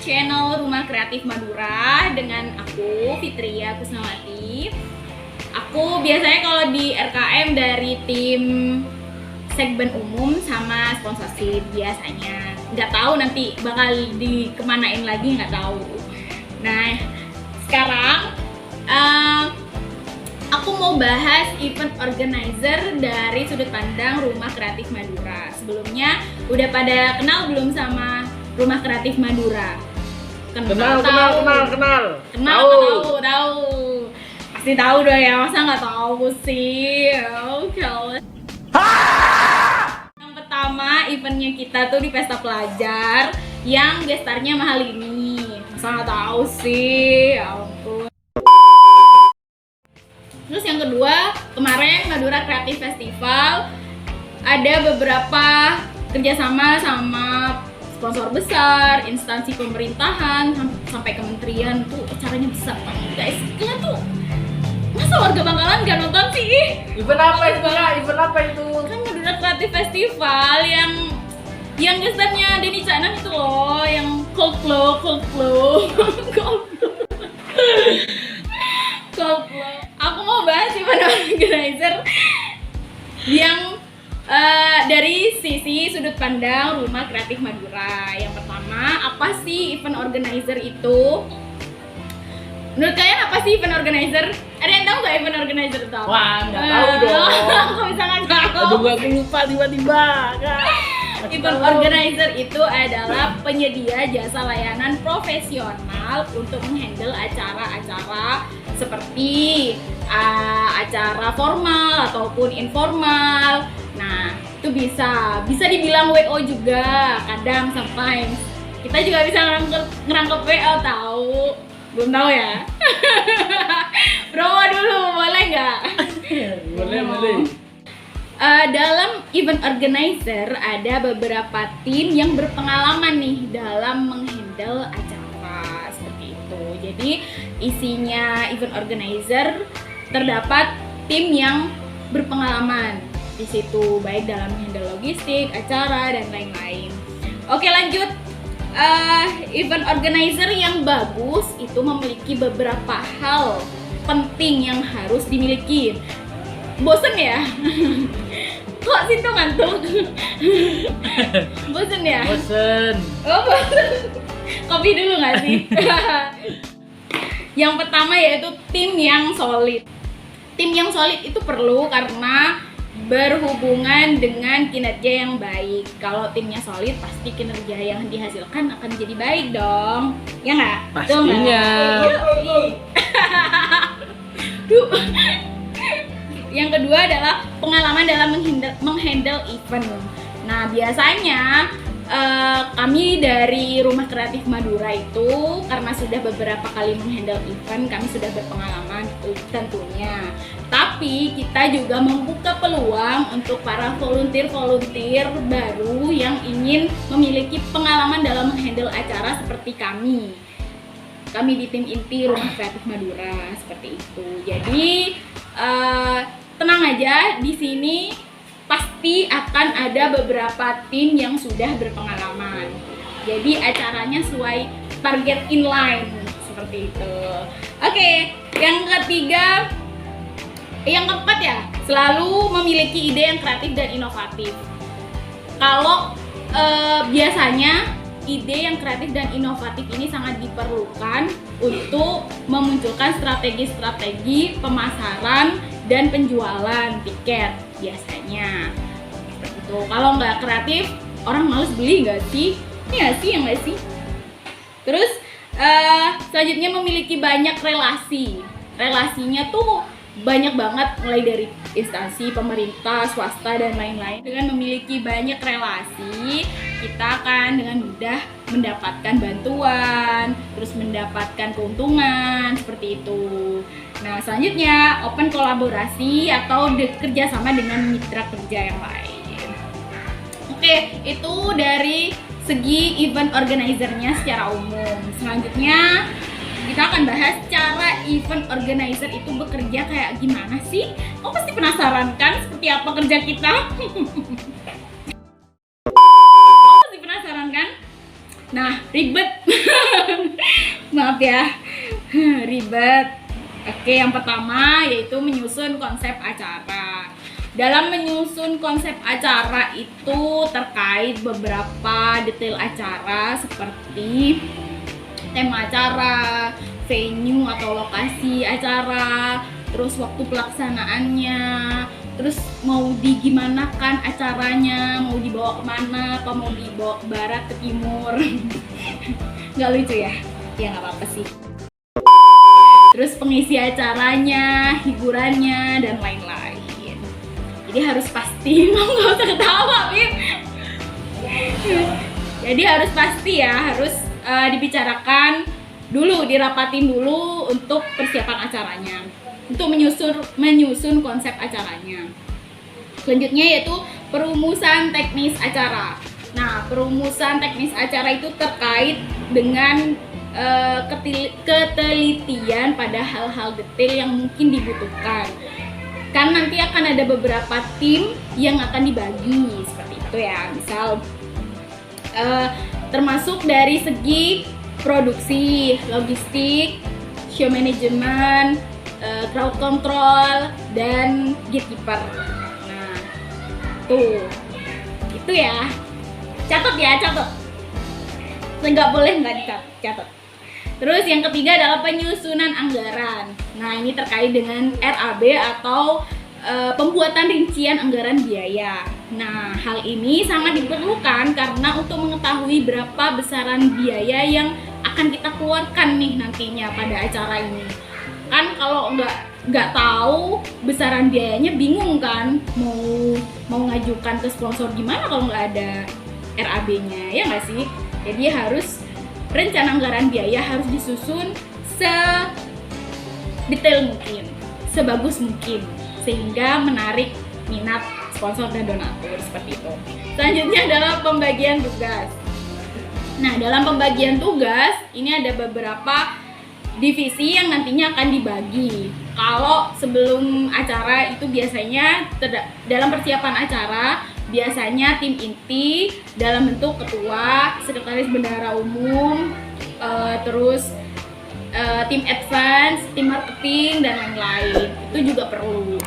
channel Rumah Kreatif Madura dengan aku Fitria Kusnawati. Aku biasanya kalau di RKM dari tim segmen umum sama sponsorship biasanya. Nggak tahu nanti bakal dikemanain lagi, nggak tahu. Nah, sekarang aku mau bahas event organizer dari sudut pandang Rumah Kreatif Madura. Sebelumnya udah pada kenal belum sama Rumah Kreatif Madura? Kenal. Tahu. Pasti tahu dong ya, masa nggak tahu sih? Oke. Yang pertama, eventnya kita tuh di Pesta Pelajar yang gestarnya mahal ini. Masa nggak tahu sih? Ya ampun. Terus yang kedua, kemarin Madura Creative Festival ada beberapa kerjasama sama sponsor besar, instansi pemerintahan, sampai kementerian tuh acaranya besar banget guys. Kalian tuh masa warga Bangkalan gak nonton sih? Event apa itu? Kan Madura Creative Festival yang gestarnya Denny Caknan itu loh, yang Coldplay. Aku mau bahas event organizer yang dari sisi sudut pandang Rumah Kreatif Madura. Yang pertama, apa sih event organizer itu? Menurut kalian apa sih event organizer? Ada yang tahu nggak event organizer itu apa? Wah, nggak tahu dong. Kok bisa nggak tahu? Aduh, aku lupa tiba-tiba. Event organizer itu adalah penyedia jasa layanan profesional untuk menghandle acara-acara seperti acara formal ataupun informal. Nah, itu bisa dibilang WO juga, kadang sometimes. Kita juga bisa ngerangkep WO tahu. Belum tahu ya? Promo dulu, boleh nggak? Boleh. Dalam event organizer ada beberapa tim yang berpengalaman nih dalam menghandle acara seperti itu. Jadi isinya event organizer terdapat tim yang berpengalaman di situ, baik dalam menghandle logistik, acara dan lain-lain. Oke, lanjut. Event organizer yang bagus itu memiliki beberapa hal penting yang harus dimiliki. Bosen ya? Kok situ ngantuk? Bosen ya? Bosen. Oh, bosen. Kopi dulu nggak sih? Yang pertama yaitu tim yang solid. Tim yang solid itu perlu karena berhubungan dengan kinerja yang baik. Kalau timnya solid, pasti kinerja yang dihasilkan akan jadi baik dong. Ya nggak? Pastinya. Yang kedua adalah pengalaman dalam menghandle event. Nah, biasanya kami dari Rumah Kreatif Madura itu karena sudah beberapa kali menghandle event, kami sudah berpengalaman tentunya. Tapi kita juga membuka peluang untuk para volunteer baru yang ingin memiliki pengalaman dalam menghandle acara seperti kami. Kami di tim inti Rumah Kreatif Madura seperti itu. Jadi tenang aja, di sini pasti akan ada beberapa tim yang sudah berpengalaman. Jadi acaranya sesuai target inline seperti itu. Oke, yang keempat ya, selalu memiliki ide yang kreatif dan inovatif. Kalau biasanya ide yang kreatif dan inovatif ini sangat diperlukan untuk memunculkan strategi pemasaran dan penjualan tiket biasanya seperti itu. Kalau nggak kreatif, orang males beli nggak sih? Iya sih, nggak sih? Terus selanjutnya memiliki banyak relasi. Relasinya tuh banyak banget, mulai dari instansi pemerintah, swasta dan lain-lain. Dengan memiliki banyak relasi, kita akan dengan mudah mendapatkan bantuan, terus mendapatkan keuntungan seperti itu. Nah, selanjutnya open kolaborasi atau kerjasama dengan mitra kerja yang lain. Oke, itu dari segi event organizer-nya secara umum. Selanjutnya kita akan bahas cara event organizer itu bekerja kayak gimana sih? Kau pasti penasaran kan seperti apa kerja kita? Kau pasti penasaran kan? Nah, ribet. Maaf ya, ribet. Oke, yang pertama yaitu menyusun konsep acara. Dalam menyusun konsep acara itu terkait beberapa detail acara seperti tema acara, venue atau lokasi acara, terus waktu pelaksanaannya, terus mau digimanakan acaranya, mau dibawa kemana, apa mau dibawa ke barat, ke timur. Nggak lucu ya? Ya nggak apa-apa sih. Terus pengisi acaranya, hiburannya, dan lain-lain. Jadi harus pasti, nggak usah ketawa, Bim. Jadi harus pasti ya, harus dibicarakan dulu, dirapatin dulu untuk persiapan acaranya, untuk menyusun konsep acaranya. Selanjutnya yaitu perumusan teknis acara. Nah, perumusan teknis acara itu terkait dengan ketelitian pada hal-hal detail yang mungkin dibutuhkan. Kan nanti akan ada beberapa tim yang akan dibagi seperti itu ya. Misal termasuk dari segi produksi, logistik, show management, crowd control, dan gatekeeper. Nah, itu ya. Catat ya, catat. Nggak boleh nggak dicatat. Terus yang ketiga adalah penyusunan anggaran. Nah, ini terkait dengan RAB atau pembuatan rincian anggaran biaya. Nah, hal ini sangat diperlukan karena untuk mengetahui berapa besaran biaya yang akan kita keluarkan nih nantinya pada acara ini. Kan kalau nggak tahu besaran biayanya bingung kan, mau ngajukan ke sponsor gimana kalau nggak ada RAB-nya, ya nggak sih? Jadi harus rencana anggaran biaya harus disusun sedetail mungkin, sebagus mungkin, sehingga menarik minat sponsor dan donatur seperti itu. Selanjutnya adalah pembagian tugas. Nah, dalam pembagian tugas ini ada beberapa divisi yang nantinya akan dibagi. Kalau sebelum acara itu biasanya dalam persiapan acara biasanya tim inti dalam bentuk ketua, sekretaris bendahara umum, terus tim advance, tim marketing, dan lain-lain. Itu juga perlu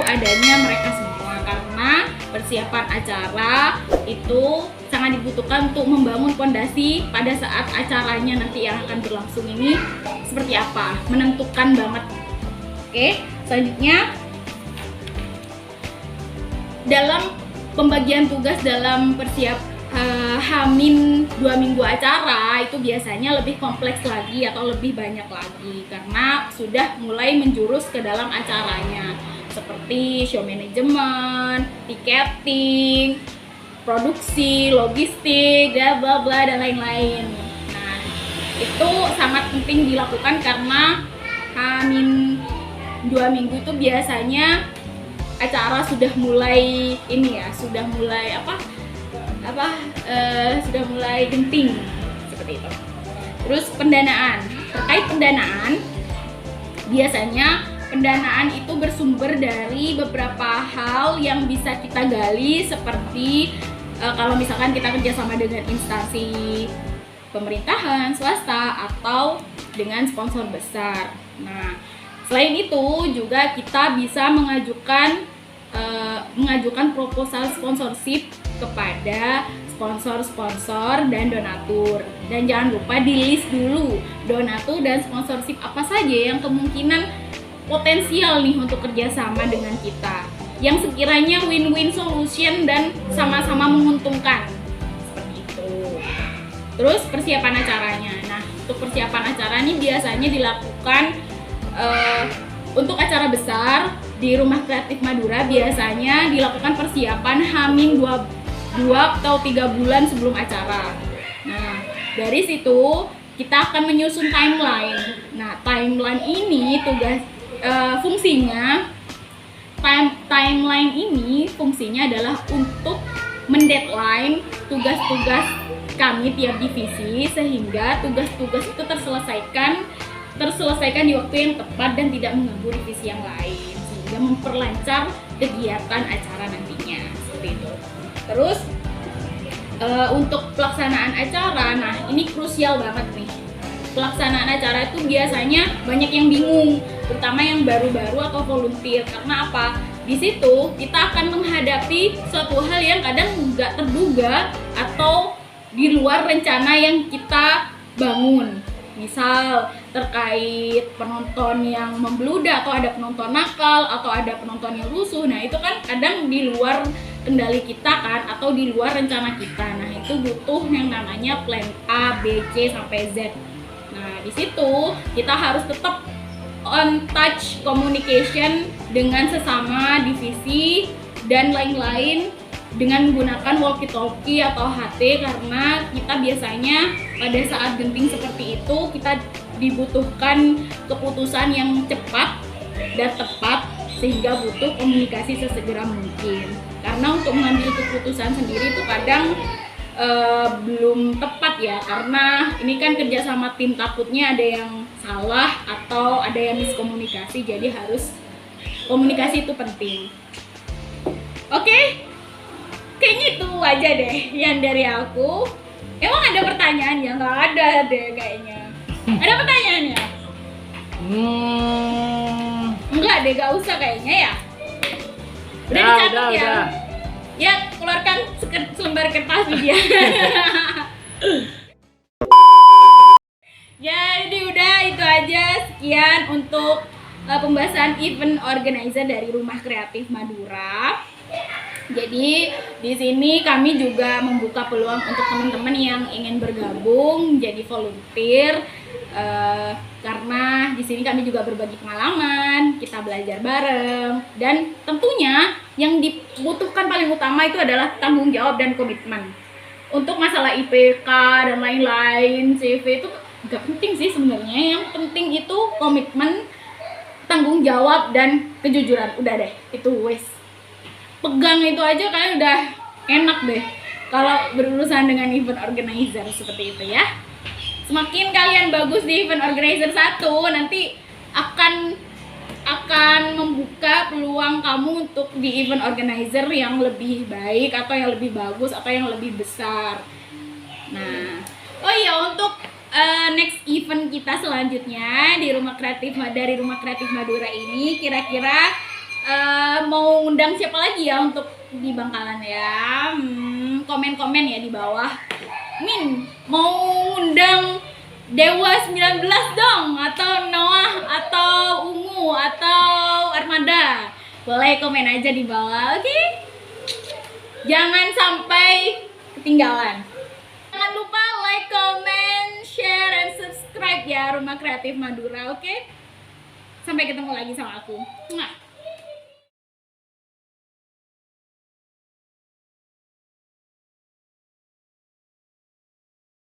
adanya mereka semua karena persiapan acara itu sangat dibutuhkan untuk membangun fondasi pada saat acaranya nanti yang akan berlangsung ini seperti apa, menentukan banget. Oke, selanjutnya dalam pembagian tugas dalam Hamin 2 minggu acara itu biasanya lebih kompleks lagi atau lebih banyak lagi karena sudah mulai menjurus ke dalam acaranya seperti show management, tiketing, produksi, logistik, bla bla dan lain-lain. Nah, itu sangat penting dilakukan karena Hamin 2 minggu itu biasanya acara sudah mulai sudah mulai genting seperti itu. Terus pendanaan. Terkait pendanaan, biasanya pendanaan itu bersumber dari beberapa hal yang bisa kita gali seperti kalau misalkan kita kerjasama dengan instansi pemerintahan, swasta, atau dengan sponsor besar. Nah, selain itu juga kita bisa mengajukan proposal sponsorship kepada sponsor-sponsor dan donatur. Dan jangan lupa di list dulu donatur dan sponsorship apa saja yang kemungkinan potensial nih untuk kerjasama dengan kita, yang sekiranya win-win solution dan sama-sama menguntungkan seperti itu. Terus persiapan acaranya. Nah, untuk persiapan acara ini biasanya dilakukan untuk acara besar di Rumah Kreatif Madura biasanya dilakukan persiapan Hamin 2 atau 3 bulan sebelum acara. Nah, dari situ kita akan menyusun timeline. Nah, timeline ini timeline ini fungsinya adalah untuk mendeadline tugas-tugas kami tiap divisi sehingga tugas-tugas itu terselesaikan di waktu yang tepat dan tidak mengganggu divisi yang lain sehingga memperlancar kegiatan acara nantinya seperti itu. Terus untuk pelaksanaan acara, nah ini krusial banget nih. pelaksanaan acara itu biasanya banyak yang bingung, terutama yang baru-baru atau volunteer. Karena apa? Di situ kita akan menghadapi suatu hal yang kadang nggak terduga atau di luar rencana yang kita bangun. Misal terkait penonton yang membludak, atau ada penonton nakal, atau ada penonton yang rusuh. Nah itu kan kadang di luar kendali kita kan, atau di luar rencana kita. Nah itu butuh yang namanya plan A, B, C sampai Z. Nah di situ kita harus tetap on touch communication dengan sesama divisi dan lain-lain dengan menggunakan walkie-talkie atau HT, karena kita biasanya pada saat genting seperti itu kita dibutuhkan keputusan yang cepat dan tepat, sehingga butuh komunikasi sesegera mungkin. Karena untuk mengambil keputusan sendiri itu kadang belum tepat ya, karena ini kan kerja sama tim, takutnya ada yang salah atau ada yang miskomunikasi, jadi harus komunikasi itu penting. Oke? Kayaknya itu aja deh yang dari aku. Emang ada pertanyaan ya? Nggak ada deh kayaknya. Ada pertanyaannya? Enggak deh, nggak usah kayaknya ya. Udah dicatat ya? Udah. Ya, keluarkan selembar kertas dia. Ya, jadi udah itu aja. Sekian untuk pembahasan event organizer dari Rumah Kreatif Madura. Jadi di sini kami juga membuka peluang untuk teman-teman yang ingin bergabung jadi volunteer, karena di sini kami juga berbagi pengalaman, kita belajar bareng, dan tentunya yang dibutuhkan paling utama itu adalah tanggung jawab dan komitmen. Untuk masalah IPK dan lain-lain, CV itu gak penting sih sebenarnya. Yang penting itu komitmen, tanggung jawab, dan kejujuran. Udah deh, itu wes. Pegang itu aja kalian udah enak deh kalau berurusan dengan event organizer seperti itu ya. Semakin kalian bagus di event organizer 1, nanti akan membuka peluang kamu untuk di event organizer yang lebih baik, atau yang lebih bagus, atau yang lebih besar. Nah, oh iya, untuk next event kita selanjutnya di Rumah Kreatif Madura ini, kira-kira mau undang siapa lagi ya untuk di Bangkalan ya? Komen-komen ya di bawah. Min, mau undang Dewa 19 dong, atau Noah, atau Ungu, atau Armada. Boleh komen aja di bawah, oke? Jangan sampai ketinggalan. Jangan lupa like, comment, share, and subscribe ya Rumah Kreatif Madura, oke? Sampai ketemu lagi sama aku. Mwah.